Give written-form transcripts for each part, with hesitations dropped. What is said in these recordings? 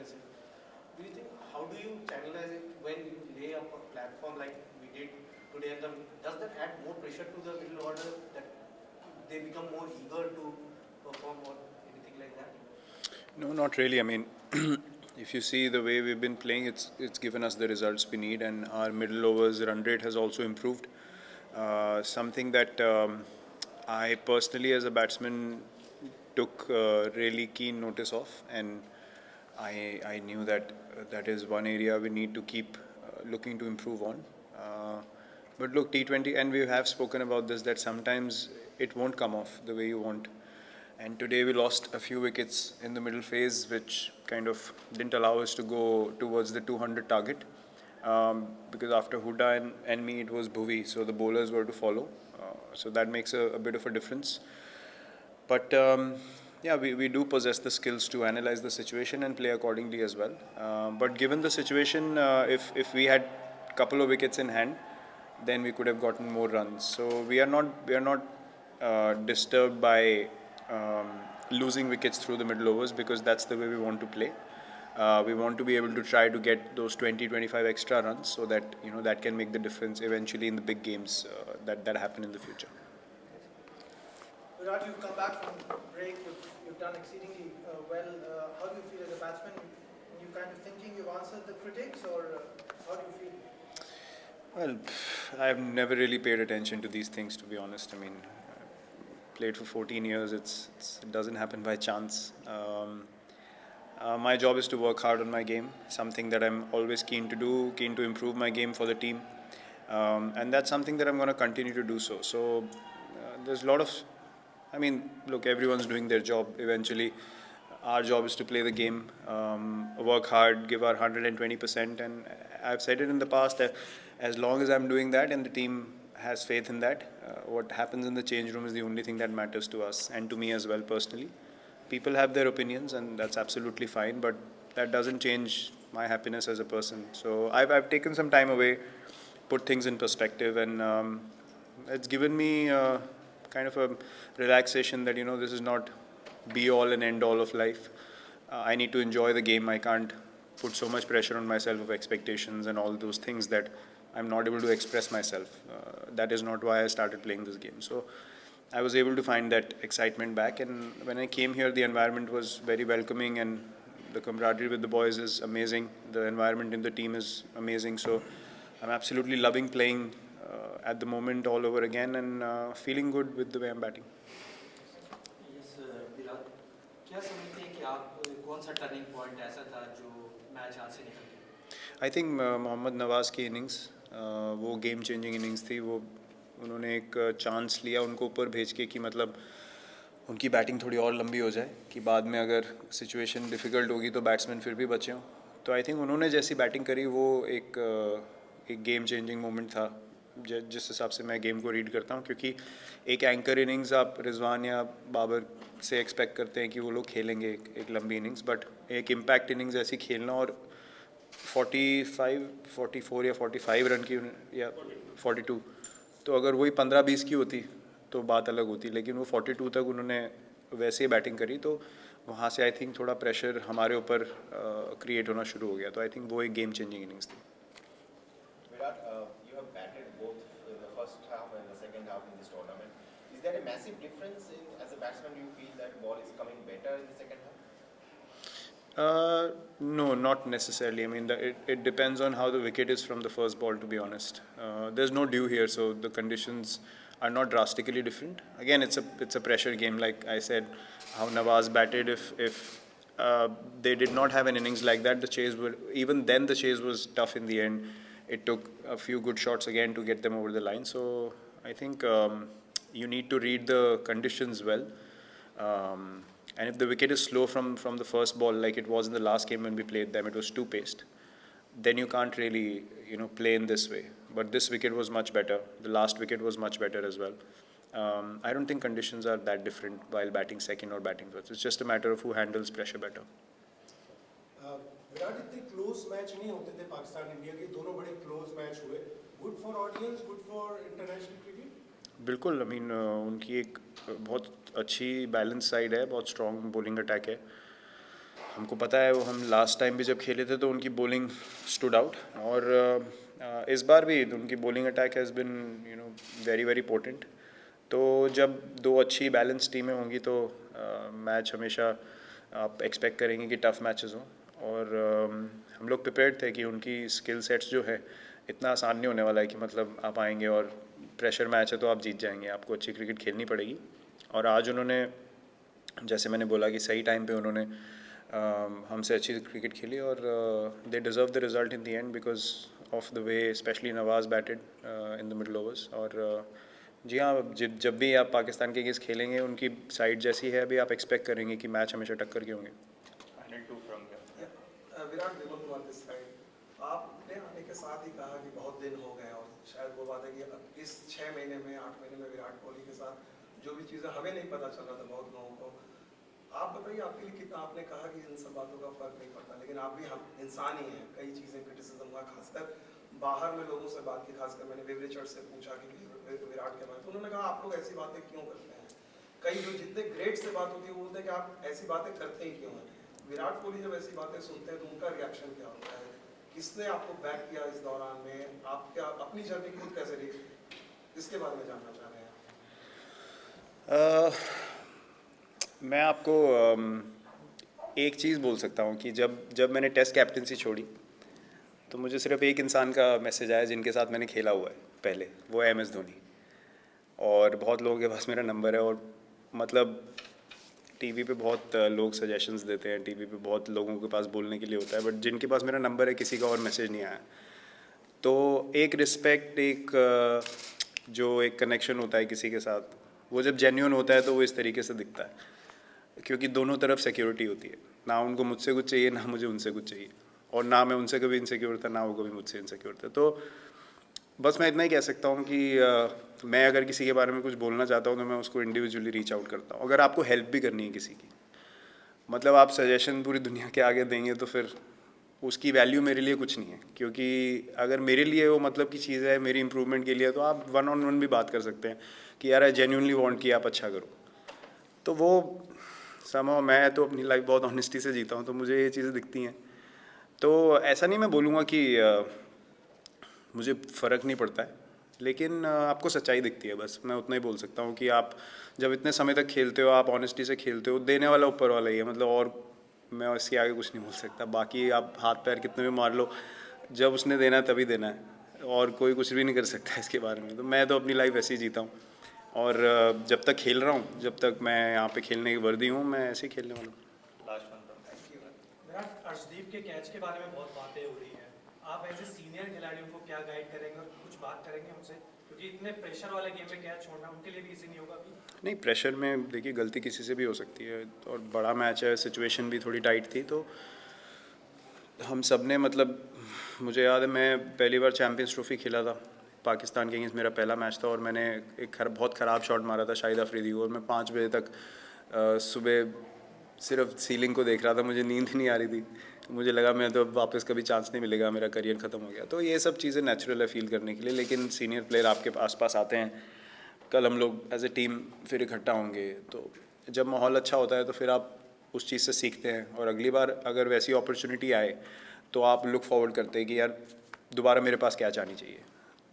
aggressive. Do you think, how do you channelize it when you lay up a platform like we did today? And does that add more pressure to the middle order, that they become more eager to perform or anything like that? No, not really. I mean, if you see the way we've been playing, it's given us the results we need, and our middle overs run rate has also improved. Something that I personally, as a batsman, took really keen notice of, and I knew that that is one area we need to keep looking to improve on. But look, T20, and we have spoken about this, that sometimes it won't come off the way you want. And today we lost a few wickets in the middle phase, which kind of didn't allow us to go towards the 200 target. Because after Huda and me, it was Bhuvi, so the bowlers were to follow. So that makes a bit of a difference. But yeah, we do possess the skills to analyze the situation and play accordingly as well. But given the situation, if we had a couple of wickets in hand, then we could have gotten more runs. So we are not disturbed by losing wickets through the middle overs, because that's the way we want to play. We want to be able to try to get those 20-25 extra runs, so that that can make the difference eventually in the big games that happen in the future. Virat, you've come back from break. You've done exceedingly well. How do you feel as a batsman? You kind of thinking you've answered the critics, or how do you feel? Well, I've never really paid attention to these things, to be honest. I mean, played for 14 years. It doesn't happen by chance. My job is to work hard on my game, something that I'm always keen to do, keen to improve my game for the team. And that's something that I'm going to continue to do so. So there's a lot of, I mean, look, everyone's doing their job eventually. Our job is to play the game, work hard, give our 120%. And I've said it in the past that as long as I'm doing that and the team has faith in that, what happens in the change room is the only thing that matters to us and to me as well personally. People have their opinions, and that's absolutely fine, but that doesn't change my happiness as a person. So I've taken some time away, put things in perspective, and it's given me kind of a relaxation that this is not be all and end all of life. I need to enjoy the game. I can't put so much pressure on myself of expectations and all those things that I'm not able to express myself. That is not why I started playing this game. So I was able to find that excitement back, and when I came here, the environment was very welcoming, and the camaraderie with the boys is amazing. The environment in the team is amazing. So I'm absolutely loving playing at the moment all over again, and feeling good with the way I'm batting. Yes, Virat, क्या समझते हैं कि आप कौन सा turning point ऐसा था जो मैच हाथ से निकल गया? आई थिंक मोहम्मद नवाज़ की इनिंग्स, वो गेम चेंजिंग इनिंग्स थी. वो उन्होंने एक चांस लिया उनको ऊपर भेज के कि मतलब उनकी बैटिंग थोड़ी और लंबी हो जाए, कि बाद में अगर सिचुएशन डिफ़िकल्ट होगी तो बैट्समैन फिर भी बचे हों. तो आई थिंक उन्होंने जैसी बैटिंग करी वो एक गेम चेंजिंग मोमेंट था, जिस हिसाब से मैं गेम को रीड करता हूँ. क्योंकि एक एंकर इनिंग्स आप रिजवान या बाबर से एक्सपेक्ट करते हैं कि वो लोग खेलेंगे एक लंबी इनिंग्स, बट एक इम्पैक्ट इनिंग्स ऐसी खेलना, और 44 या 45 रन की या 42, तो अगर वही 15-20 की होती तो बात अलग होती, लेकिन वो 42 तक उन्होंने वैसे ही बैटिंग करी. तो वहाँ से आई थिंक थोड़ा प्रेशर हमारे ऊपर क्रिएट होना शुरू हो गया. तो आई थिंक वो एक गेम चेंजिंग इनिंग्स थी. Virat, you have batted both in the first half and the second half in this tournament. Is there a massive difference as a batsman? Do you feel that ball is coming better in the second half? No, not necessarily. I mean, it depends on how the wicket is from the first ball, to be honest. There's no dew here, so the conditions are not drastically different. Again, it's a pressure game, like I said. How Nawaz batted, if they did not have an innings like that, the chase would, even then the chase was tough in the end. It took a few good shots again to get them over the line. So I think you need to read the conditions well. And if the wicket is slow from the first ball, like it was in the last game when we played them, it was too paced, then you can't really play in this way. But this wicket was much better. The last wicket was much better as well. I don't think conditions are that different while batting second or batting first. It's just a matter of who handles pressure better. Virat, इतने close match नहीं होते थे Pakistan India के, दोनों बड़े close match हुए. Good for audience, good for international cricket. बिल्कुल. I mean उनकी एक बहुत अच्छी बैलेंस साइड है, बहुत स्ट्रॉन्ग बॉलिंग अटैक है. हमको पता है वो हम लास्ट टाइम भी जब खेले थे तो उनकी बॉलिंग स्टूड आउट, और इस बार भी उनकी bowling attack has been very very potent. तो जब दो अच्छी बैलेंस टीमें होंगी तो मैच हमेशा आप एक्सपेक्ट करेंगे कि टफ़ मैचेस हों, और हम लोग प्रिपेयर्ड थे कि उनकी स्किल सेट्स जो है इतना आसान नहीं होने वाला है कि मतलब आप आएंगे और प्रेशर मैच है तो आप जीत जाएंगे, आपको अच्छी क्रिकेट खेलनी पड़ेगी। और आज उन्होंने, जैसे मैंने बोला कि सही टाइम पे उन्होंने हमसे अच्छी क्रिकेट खेली, और they deserve the result in the end because of the way specially Nawaz batted in the middle overs. और जी हाँ, जब भी आप पाकिस्तान के अगेंस्ट खेलेंगे उनकी साइड जैसी है अभी, आप एक्सपेक्ट करेंगे कि मैच हमेशा टक्कर के होंगे। विराट, विमल कुमार दिस साइड, आपने आने के साथ ही कहा कि बहुत दिन हो गए, और शायद वो बात है कि इस 6 महीने में 8 महीने में विराट कोहली के साथ जो भी चीज़ें हमें नहीं पता चल रहा था बहुत लोगों को, आप बताइए आपके लिए कितना, आपने कहा कि इन सब बातों का फर्क नहीं पड़ता, लेकिन आप भी हम इंसान ही हैं, कई चीज़ें क्रिटिसिज्म हुआ, खासकर बाहर में लोगों से बात की, खासकर मैंने विव रिचर्ड से पूछा कि विराट के बारे में, तो उन्होंने कहा आप लोग ऐसी बातें क्यों करते हैं, कई जो जितने ग्रेट से बात होती है वो बोलते हैं कि आप ऐसी बातें करते ही क्यों हैं। विराट कोहली जब ऐसी बातें सुनते हैं तो उनका रिएक्शन क्या होता है, किसने आपको बैक किया इस दौरान में, आप क्या अपनी जर्नी खुद कैसे रही, इसके बारे में जानना चाह रहे हैं। मैं आपको एक चीज़ बोल सकता हूँ कि जब मैंने टेस्ट कैप्टनसी छोड़ी तो मुझे सिर्फ एक इंसान का मैसेज आया जिनके साथ मैंने खेला हुआ है पहले, वो है MS धोनी। और बहुत लोगों के पास मेरा नंबर है, और मतलब टीवी पे बहुत लोग सजेशंस देते हैं, टीवी पे बहुत लोगों के पास बोलने के लिए होता है, बट जिनके पास मेरा नंबर है किसी का और मैसेज नहीं आया। तो एक रिस्पेक्ट, एक जो एक कनेक्शन होता है किसी के साथ, वो जब जेन्युइन होता है तो वो इस तरीके से दिखता है, क्योंकि दोनों तरफ सिक्योरिटी होती है, ना उनको मुझसे कुछ चाहिए ना मुझे उनसे कुछ चाहिए, और ना मैं उनसे कभी इनसिक्योर था ना वो कभी मुझसे इनसिक्योर था। तो बस मैं इतना ही कह सकता हूँ कि मैं अगर किसी के बारे में कुछ बोलना चाहता हूँ तो मैं उसको इंडिविजुअली रीच आउट करता हूँ। अगर आपको हेल्प भी करनी है किसी की, मतलब आप सजेशन पूरी दुनिया के आगे देंगे तो फिर उसकी वैल्यू मेरे लिए कुछ नहीं है, क्योंकि अगर मेरे लिए वो मतलब की चीज़ है मेरी इंप्रूवमेंट के लिए, तो आप 1-on-1 भी बात कर सकते हैं कि यार आई जेन्युइनली वांट कि आप अच्छा करो। तो वो समहाउ, मैं तो अपनी लाइफ बहुत ऑनेस्टी से जीता हूँ तो मुझे ये चीज़ें दिखती हैं। तो ऐसा नहीं मैं बोलूँगा कि मुझे फ़र्क नहीं पड़ता है, लेकिन आपको सच्चाई दिखती है, बस मैं उतना ही बोल सकता हूँ कि आप जब इतने समय तक खेलते हो, आप ऑनेस्टी से खेलते हो, देने वाला ऊपर वाला ही है, मतलब और मैं इसके आगे कुछ नहीं बोल सकता। बाकी आप हाथ पैर कितने भी मार लो, जब उसने देना है तभी देना है, और कोई कुछ भी नहीं कर सकता है इसके बारे में। तो मैं तो अपनी लाइफ ऐसे ही जीता हूँ, और जब तक खेल रहा हूँ, जब तक मैं यहाँ पे खेलने की वर्दी हूँ, मैं ऐसे ही खेलने वाला हूँ। विराट, अर्शदीप के कैच के बारे में बहुत बातें हो रही हैं, आप ऐसे सीनियर खिलाड़ियों को क्या गाइड करेंगे और कुछ बात करेंगे उनसे, क्योंकि इतने प्रेशर वाले गेम में कैच छोड़ना उनके लिए भी इजी नहीं होगा अभी। नहीं, प्रेशर में देखिए गलती किसी से भी हो सकती है, और बड़ा मैच है, सिचुएशन भी थोड़ी टाइट थी, तो हम सब ने, मतलब मुझे याद है मैं पहली बार चैम्पियंस ट्रॉफी खेला था पाकिस्तान के अगेंस्ट, मेरा पहला मैच था, और मैंने एक बहुत ख़राब शॉट मारा था शाहिद अफरीदी को, और मैं 5 बजे तक सुबह सिर्फ सीलिंग को देख रहा था, मुझे नींद ही नहीं आ रही थी, मुझे लगा मैं तो वापस कभी चांस नहीं मिलेगा, मेरा करियर ख़त्म हो गया। तो ये सब चीज़ें नेचुरल है फील करने के लिए, लेकिन सीनियर प्लेयर आपके आसपास आते हैं, कल हम लोग एज ए टीम फिर इकट्ठा होंगे, तो जब माहौल अच्छा होता है तो फिर आप उस चीज़ से सीखते हैं, और अगली बार अगर वैसी अपॉर्चुनिटी आए तो आप लुक फॉरवर्ड करते हैं कि यार दोबारा मेरे पास क्या आनी चाहिए।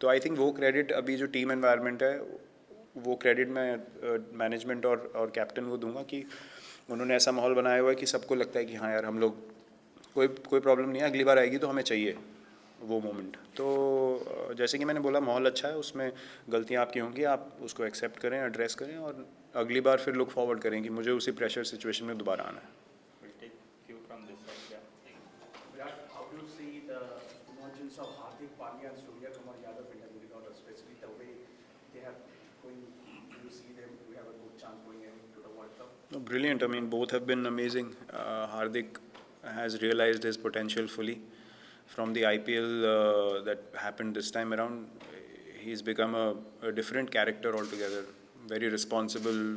तो आई थिंक वो क्रेडिट अभी जो टीम एनवायरनमेंट है, वो क्रेडिट मैं मैनेजमेंट और कैप्टन को दूंगा कि उन्होंने ऐसा माहौल बनाया हुआ है कि सबको लगता है कि हाँ यार हम लोग कोई प्रॉब्लम नहीं है, अगली बार आएगी तो हमें चाहिए वो मोमेंट। तो जैसे कि मैंने बोला, माहौल अच्छा है, उसमें गलतियाँ आपकी होंगी, आप उसको एक्सेप्ट करें, एड्रेस करें, और अगली बार फिर लुक फॉरवर्ड करें कि मुझे उसी प्रेशर सिचुएशन में दोबारा आना है। Virat, how do you see the emergence of Hardik Pandya and Surya Kumar Yadav in the middle order, especially the way they have going? Do you see them? Do you have a good chance going into the World Cup? No, brilliant. I mean, both have been amazing. Hardik has realized his potential fully. From the IPL that happened this time around, he's become a different character altogether. Very responsible,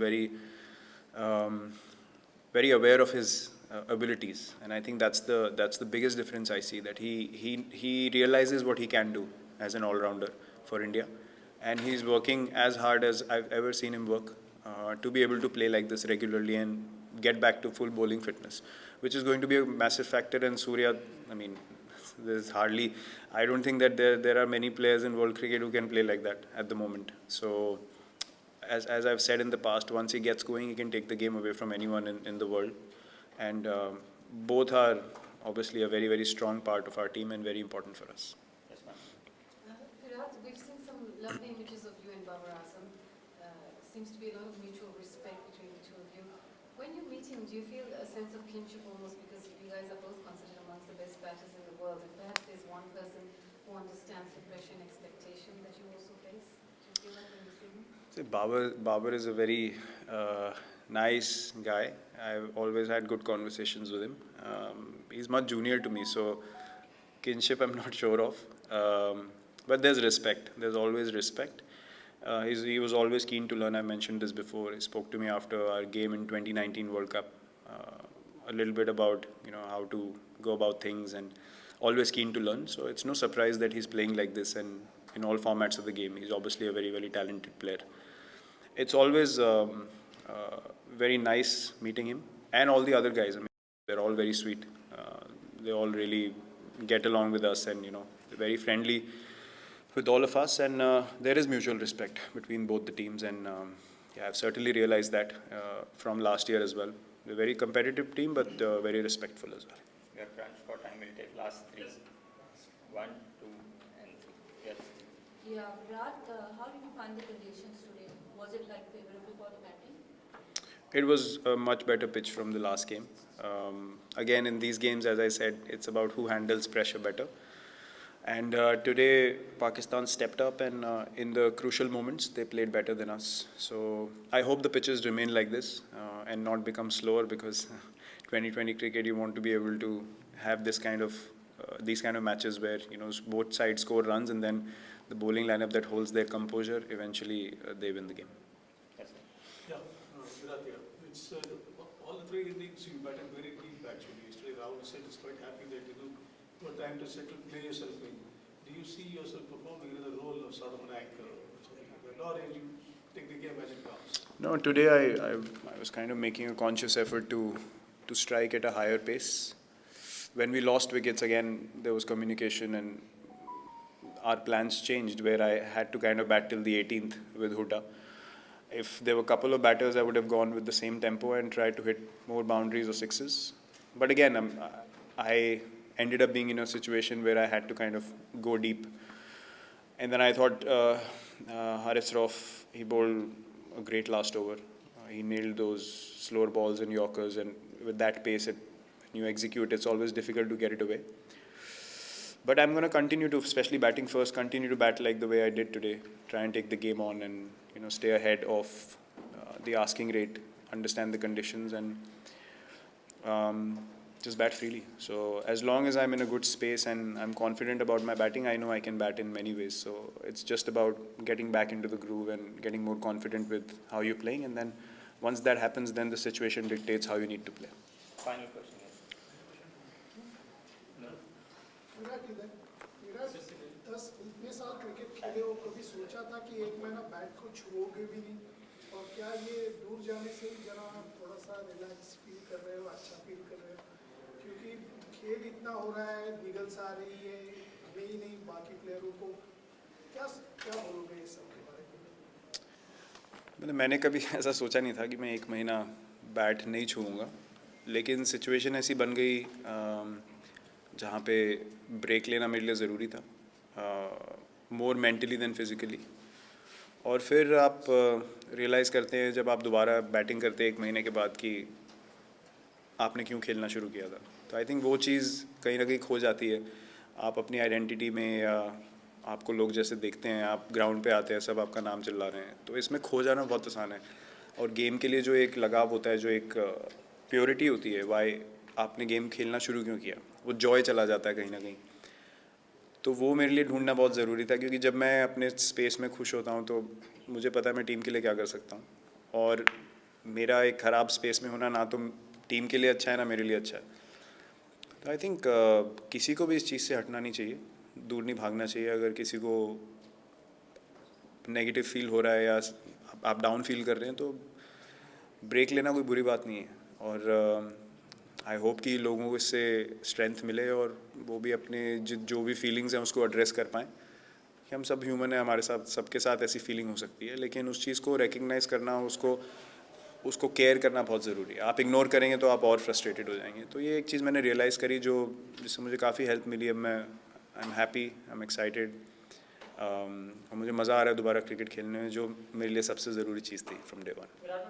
very aware of his abilities, and I think that's the biggest difference I see. That he realizes what he can do as an all-rounder for India, and he's working as hard as I've ever seen him work to be able to play like this regularly and get back to full bowling fitness, which is going to be a massive factor. And Surya, I mean, there's hardly, I don't think that there are many players in world cricket who can play like that at the moment. So, as I've said in the past, once he gets going, he can take the game away from anyone in the world. And both are obviously a very, very strong part of our team and very important for us. Yes, ma'am. Virat, we've seen some lovely images of you and Babar Azam. Seems to be a lot of mutual respect between the two of you. When you meet him, do you feel a sense of kinship almost because you guys are both considered amongst the best batters in the world, and perhaps there's one person who understands the pressure and expectation that you also face? Do you feel that when you see him? See, Babar is a very nice guy. I've always had good conversations with him. He's much junior to me, so kinship I'm not sure of. But there's respect. There's always respect. He was always keen to learn. I mentioned this before. He spoke to me after our game in 2019 World Cup, a little bit about how to go about things, and always keen to learn. So it's no surprise that he's playing like this and in all formats of the game. He's obviously a very, very talented player. It's always very nice meeting him and all the other guys. I mean, they're all very sweet. They all really get along with us, and they're very friendly with all of us, and there is mutual respect between both the teams, and I've certainly realized that from last year as well. They're a very competitive team, but very respectful as well. We are crunched for time. We'll take last three. 1, 2, and 3. Yes. Yeah, Virat, how did you find the conditions today? Was it favorable for the batting? It was a much better pitch from the last game. Again, in these games, as I said, it's about who handles pressure better. And today, Pakistan stepped up, and in the crucial moments, they played better than us. So I hope the pitches remain like this and not become slower, because 2020 cricket, you want to be able to have these kind of matches where both sides score runs, and then the bowling lineup that holds their composure, eventually they win the game. Yes. Yeah, Virat here. It's all the 3 innings you batted very deep actually. Yesterday Rahul said he's quite happy that you were trying to settle, play yourself in. Do you see yourself performing in the role of sort of an anchor or something like that, or you take the game as it comes? No, today I was kind of making a conscious effort to strike at a higher pace. When we lost wickets again, there was communication, and our plans changed, where I had to kind of bat till the 18th with Hooda. If there were a couple of batters, I would have gone with the same tempo and tried to hit more boundaries or sixes. But again, I ended up being in a situation where I had to kind of go deep. And then I thought Haris Rauf, he bowled a great last over. He nailed those slower balls and Yorkers, and with that pace, when you execute, it's always difficult to get it away. But I'm going to continue to, especially batting first, continue to bat like the way I did today. Try and take the game on, and stay ahead of the asking rate, understand the conditions, and just bat freely. So as long as I'm in a good space and I'm confident about my batting, I know I can bat in many ways. So it's just about getting back into the groove and getting more confident with how you're playing. And then once that happens, then the situation dictates how you need to play. Final question. Virat 10 साल cricket खेले हो, कभी सोचा था कि एक महीना bat को छुओगे भी नहीं? और क्या ये दूर जाने से जरा थोड़ा सा रिलैक्स फील कर रहे हो, अच्छा फील कर रहे हो? क्योंकि खेल इतना हो रहा है, निगल्स आ रही है, हमें ही नहीं बाकी प्लेयरों को, क्या बोलोगे इस सब के बारे में? मैंने कभी ऐसा सोचा नहीं था कि मैं एक महीना बैट नहीं छूऊंगा, लेकिन सिचुएशन ऐसी बन गई जहाँ पे ब्रेक लेना मेरे लिए ज़रूरी था, मोर मेंटली देन फिज़िकली. और फिर आप रियलाइज़ करते हैं जब आप दोबारा बैटिंग करते हैं एक महीने के बाद कि आपने क्यों खेलना शुरू किया था. तो आई थिंक वो चीज़ कहीं ना कहीं खो जाती है. आप अपनी आइडेंटिटी में, या आपको लोग जैसे देखते हैं, आप ग्राउंड पे आते हैं, सब आपका नाम चिल्ला रहे हैं, तो इसमें खो जाना बहुत आसान है. और गेम के लिए जो एक लगाव होता है, जो एक प्योरिटी होती है, वाई आपने गेम खेलना शुरू क्यों किया, वो जॉय चला जाता है कहीं ना कहीं. तो वो मेरे लिए ढूंढना बहुत ज़रूरी था, क्योंकि जब मैं अपने स्पेस में खुश होता हूँ तो मुझे पता है मैं टीम के लिए क्या कर सकता हूँ. और मेरा एक ख़राब स्पेस में होना ना तो टीम के लिए अच्छा है ना मेरे लिए अच्छा है. तो आई थिंक किसी को भी इस चीज़ से हटना नहीं चाहिए, दूर नहीं भागना चाहिए. अगर किसी को नेगेटिव फील हो रहा है या आप डाउन फील कर रहे हैं, तो ब्रेक लेना कोई बुरी बात नहीं है. और आई होप कि लोगों को इससे स्ट्रेंथ मिले और वो भी अपने जो भी फीलिंग्स हैं उसको एड्रेस कर पाएँ कि हम सब ह्यूमन हैं, हमारे साथ सबके साथ ऐसी फीलिंग हो सकती है, लेकिन उस चीज़ को रिकग्नाइज़ करना, उसको केयर करना बहुत ज़रूरी है। आप इग्नोर करेंगे तो आप और फ्रस्ट्रेटेड हो जाएंगे। तो ये एक चीज़ मैंने रियलाइज़ करी जिससे मुझे काफ़ी हेल्प मिली। अब मैं I am happy, I am excited, और मुझे मज़ा आ रहा है दोबारा क्रिकेट खेलने में, जो मेरे लिए सबसे ज़रूरी चीज़ थी फ्रॉम डे वन।